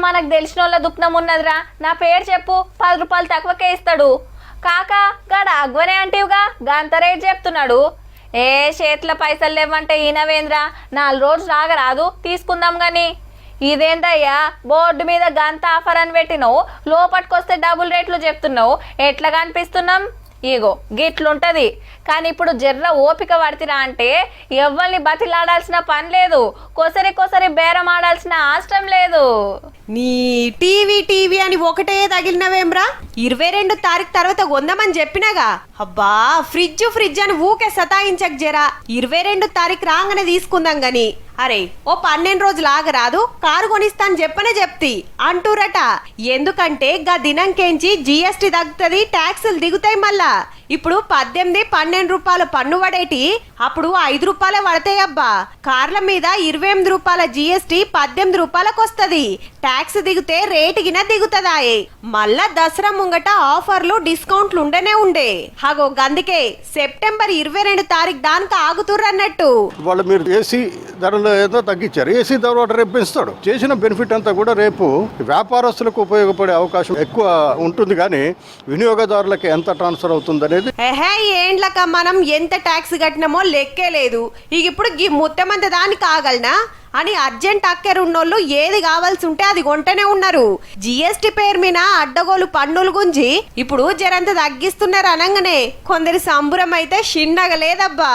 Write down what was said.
మనకు తెలిసిన వాళ్ళ దుఃఖం ఉన్నదిరా, నా పేరు చెప్పు, 10 రూపాయలు తక్కువకే ఇస్తాడు. కాకా గాడ అగ్వనే అంటివిగా, గంత రేట్ చెప్తున్నాడు. చేతిలో పైసలు లేవంటే ఈయనవేంద్రా, 4 రోజులు రాగరాదు, తీసుకుందాం గాని. ఇదేందయ్యా బోర్డు మీద గంత ఆఫర్ అని పెట్టినావు, లోపటికొస్తే డబుల్ రేట్లు చెప్తున్నావు, ఎట్లా కనిపిస్తున్నాం? ఇగో గిట్లుంటది. కానీ ఇప్పుడు జర్ర ఓపిక పడితిరా అంటే ఎవ్వరిని బతిలాడాల్సిన పని లేదు, కొసరి బేరం ఆడాల్సిన అవసరం లేదు. నీ టీవీ అని ఒకటే తగిలినవేమ్రా? 22 తారీఖు తర్వాత కొందామని చెప్పినాగా. అబ్బా ఫ్రిడ్జ్ అని ఊకే సతాయించక జరా. 22 తారీఖు రాగానే తీసుకుందాం గని. అరే ఓ 12 రోజులు ఆగరాదు, కారు కొనిస్తాను చెప్పనే చెప్తి అంటూరట. ఎందుకంటే గా దినంకేంచి GST తగ్గుతుంది, ట్యాక్సులు దిగుతాయి. మళ్ళా ఇప్పుడు 18-12 రూపాయల పన్ను పడేటి అప్పుడు 5 రూపాయలే పడతాయబ్బా. కార్ల మీద 28 రూపాయల GST 18 రూపాయలకు వస్తుంది. ట్యాక్స్ దిగితే రేటుగిన దిగుతుందాయే. మళ్ళా దసరా ముంగట ఆఫర్లు డిస్కౌంట్లు ఉండే హగో. గందుకే సెప్టెంబర్ 22 తారీఖు దానికి ఆగుతుర్రన్నట్టు. వాళ్ళు మీరు ఏసీ ధరలు ఏదో తగ్గించారు, ఏసీ ధర రేపు పెంచుతాడు. చేసిన బెనిఫిట్ అంతా కూడా రేపు వ్యాపారస్తులకు ఉపయోగపడే అవకాశం ఎక్కువ ఉంటుంది, కానీ వినియోగదారులకు ఎంత ట్రాన్స్ఫర్ అవుతుంది అనేది ఏండ్లక మనం ఎంత ట్యాక్స్ కట్టినామో లెక్కే లేదు. ఇప్పుడు ఈ ముత్తమంత దానికి ఆగలనా అని అర్జెంట్ అక్కెరున్నోళ్ళు ఏది కావాల్సి ఉంటే అది కొంటనే ఉన్నారు. GST పేరు మీద అడ్డగోలు పన్నులు గుంజి ఇప్పుడు జరంత తగ్గిస్తున్నారు అనగానే కొందరి సంబురం అయితే చిన్నగా లేదబ్బా.